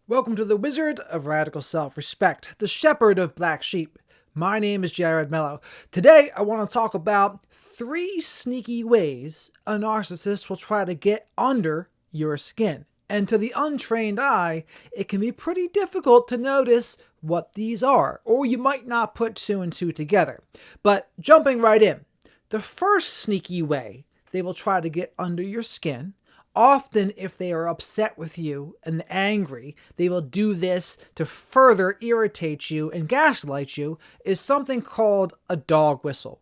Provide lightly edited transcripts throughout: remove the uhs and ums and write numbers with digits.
Welcome to the Wizard of Radical Self-Respect, the Shepherd of Black Sheep. My name is Jared Mello. Today I want to talk about 3 sneaky ways a narcissist will try to get under your skin. And to the untrained eye, it can be pretty difficult to notice what these are, or you might not put 2 and 2 together. But jumping right in, the first sneaky way they will try to get under your skin, often if they are upset with you and angry, they will do this to further irritate you and gaslight you, is something called a dog whistle.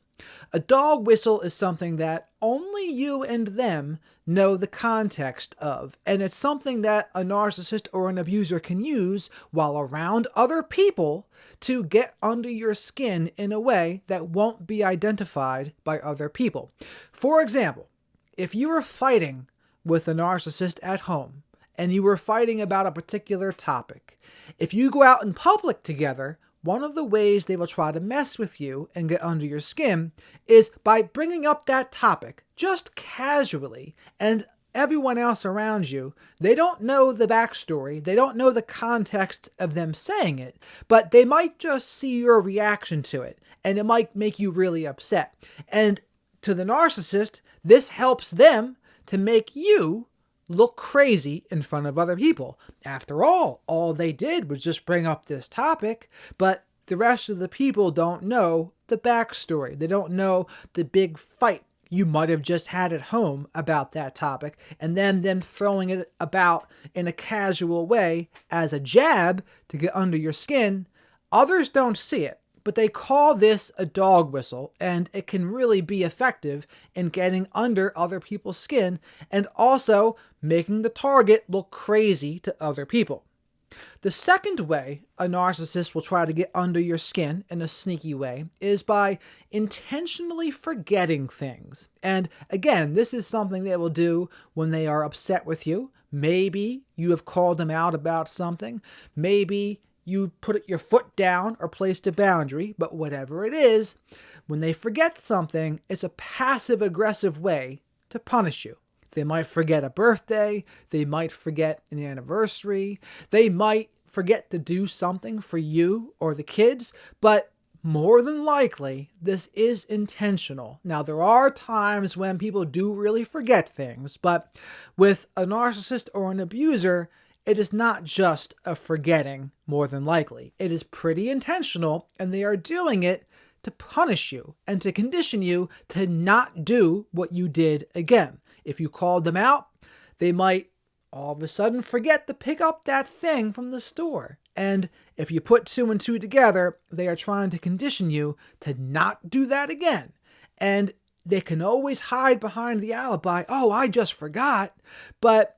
A dog whistle is something that only you and them know the context of, and it's something that a narcissist or an abuser can use while around other people to get under your skin in a way that won't be identified by other people. For example, if you were fighting with a narcissist at home and you were fighting about a particular topic, if you go out in public together, one of the ways they will try to mess with you and get under your skin is by bringing up that topic just casually, and everyone else around you, they don't know the backstory, they don't know the context of them saying it, but they might just see your reaction to it and it might make you really upset. And to the narcissist, this helps them to make you look crazy in front of other people. After all they did was just bring up this topic, but the rest of the people don't know the backstory. They don't know the big fight you might have just had at home about that topic, and then them throwing it about in a casual way as a jab to get under your skin. Others don't see it, but they call this a dog whistle, and it can really be effective in getting under other people's skin and also making the target look crazy to other people. The second way a narcissist will try to get under your skin in a sneaky way is by intentionally forgetting things. And again, this is something they will do when they are upset with you. Maybe you have called them out about something. Maybe you put your foot down or placed a boundary, but whatever it is, when they forget something, it's a passive-aggressive way to punish you. They might forget a birthday, they might forget an anniversary, they might forget to do something for you or the kids, but more than likely, this is intentional. Now, there are times when people do really forget things, but with a narcissist or an abuser, it is not just a forgetting, more than likely. It is pretty intentional, and they are doing it to punish you and to condition you to not do what you did again. If you called them out, they might all of a sudden forget to pick up that thing from the store. And if you put 2 and 2 together, they are trying to condition you to not do that again. And they can always hide behind the alibi, oh, I just forgot. But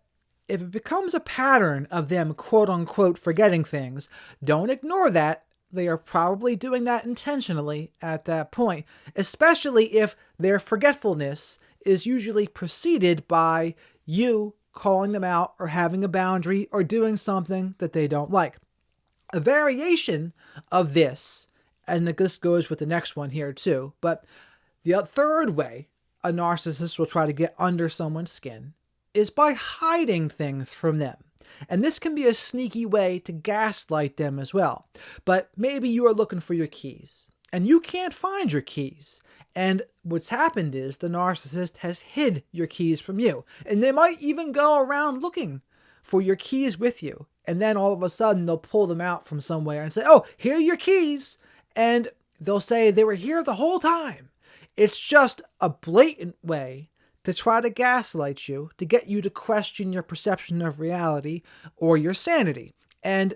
if it becomes a pattern of them quote-unquote forgetting things, don't ignore that. They are probably doing that intentionally at that point, especially if their forgetfulness is usually preceded by you calling them out or having a boundary or doing something that they don't like. A variation of this, and this goes with the next one here too, but the third way a narcissist will try to get under someone's skin is by hiding things from them. And this can be a sneaky way to gaslight them as well. But maybe you are looking for your keys and you can't find your keys. And what's happened is the narcissist has hid your keys from you. And they might even go around looking for your keys with you. And then all of a sudden they'll pull them out from somewhere and say, oh, here are your keys. And they'll say they were here the whole time. It's just a blatant way to try to gaslight you, to get you to question your perception of reality or your sanity. And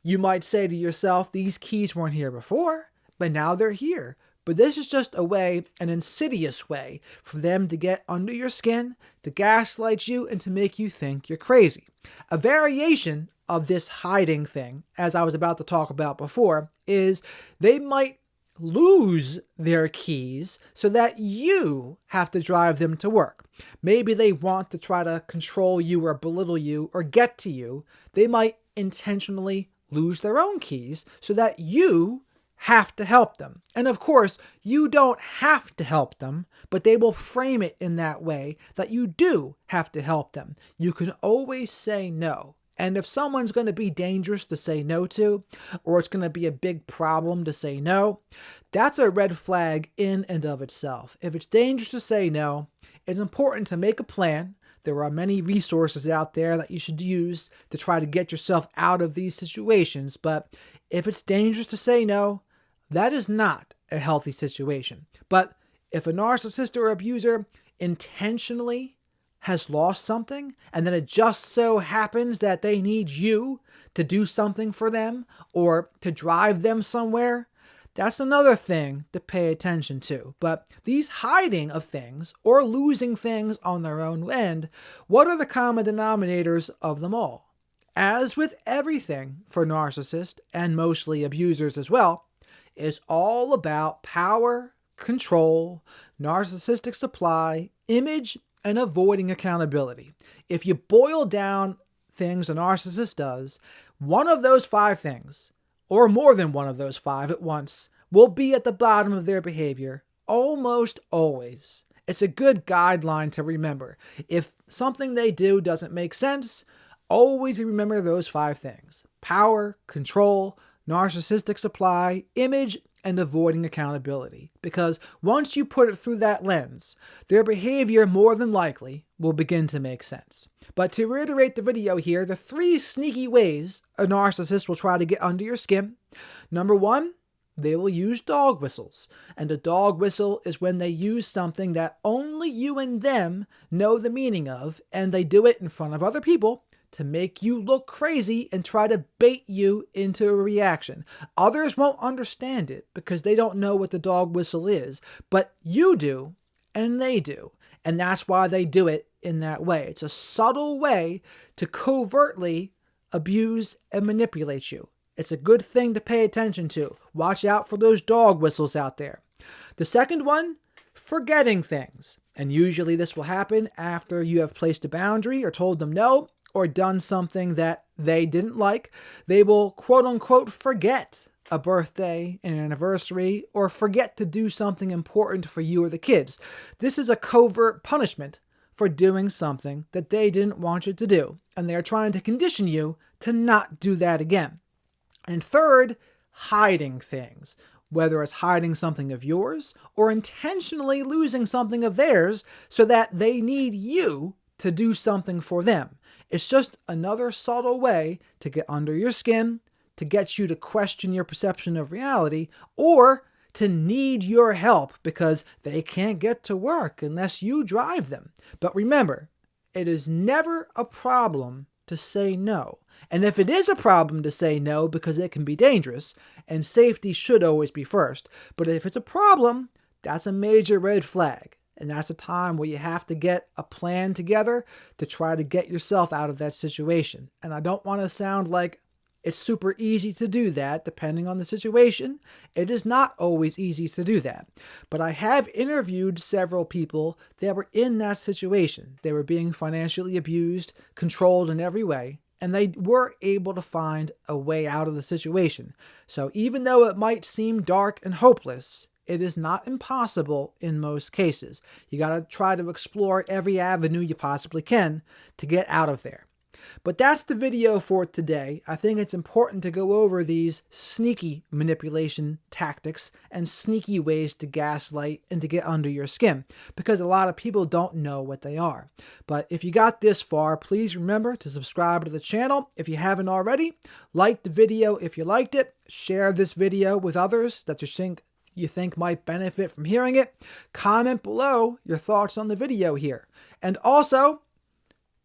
you might say to yourself, these keys weren't here before, but now they're here. But this is just a way, an insidious way, for them to get under your skin, to gaslight you, and to make you think you're crazy. A variation of this hiding thing, as I was about to talk about before, is they might lose their keys so that you have to drive them to work. Maybe they want to try to control you or belittle you or get to you. They might intentionally lose their own keys so that you have to help them. And of course, you don't have to help them, but they will frame it in that way that you do have to help them. You can always say no. And if someone's going to be dangerous to say no to, or it's going to be a big problem to say no, that's a red flag in and of itself. If it's dangerous to say no, it's important to make a plan. There are many resources out there that you should use to try to get yourself out of these situations. But if it's dangerous to say no, that is not a healthy situation. But if a narcissist or abuser intentionally has lost something, and then it just so happens that they need you to do something for them or to drive them somewhere, that's another thing to pay attention to. But these hiding of things or losing things on their own end, what are the common denominators of them all? As with everything for narcissists and mostly abusers as well, it's all about power, control, narcissistic supply, image, and avoiding accountability. If you boil down things a narcissist does, one of those 5 things, or more than one of those 5 at once, will be at the bottom of their behavior almost always. It's a good guideline to remember. If something they do doesn't make sense, always remember those 5 things: power, control, narcissistic supply, image, and avoiding accountability. Because once you put it through that lens, their behavior more than likely will begin to make sense. But to reiterate the video here, the 3 sneaky ways a narcissist will try to get under your skin. Number 1, they will use dog whistles. And a dog whistle is when they use something that only you and them know the meaning of, and they do it in front of other people to make you look crazy and try to bait you into a reaction. Others won't understand it because they don't know what the dog whistle is, but you do and they do. And that's why they do it in that way. It's a subtle way to covertly abuse and manipulate you. It's a good thing to pay attention to. Watch out for those dog whistles out there. The second one, forgetting things. And usually this will happen after you have placed a boundary or told them no, or done something that they didn't like. They will quote-unquote forget a birthday, an anniversary, or forget to do something important for you or the kids. This is a covert punishment for doing something that they didn't want you to do, and they're trying to condition you to not do that again. And third, hiding things. Whether it's hiding something of yours or intentionally losing something of theirs so that they need you to do something for them. It's just another subtle way to get under your skin, to get you to question your perception of reality, or to need your help because they can't get to work unless you drive them. But remember, it is never a problem to say no. And if it is a problem to say no because it can be dangerous, and safety should always be first, but if it's a problem, that's a major red flag. And that's a time where you have to get a plan together to try to get yourself out of that situation. And I don't want to sound like it's super easy to do that, depending on the situation. It is not always easy to do that. But I have interviewed several people that were in that situation. They were being financially abused, controlled in every way, and they were able to find a way out of the situation. So even though it might seem dark and hopeless, it is not impossible in most cases. You got to try to explore every avenue you possibly can to get out of there. But that's the video for today. I think it's important to go over these sneaky manipulation tactics and sneaky ways to gaslight and to get under your skin, because a lot of people don't know what they are. But if you got this far, please remember to subscribe to the channel if you haven't already. Like the video if you liked it. Share this video with others that you think might benefit from hearing it. Comment below your thoughts on the video here. And also,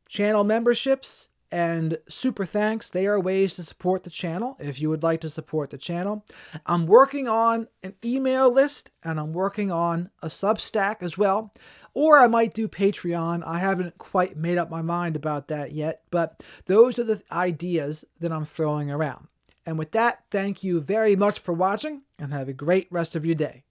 channel memberships and super thanks, they are ways to support the channel if you would like to support the channel. I'm working on an email list and I'm working on a Substack as well. Or I might do Patreon. I haven't quite made up my mind about that yet, but those are the ideas that I'm throwing around. And with that, thank you very much for watching and have a great rest of your day.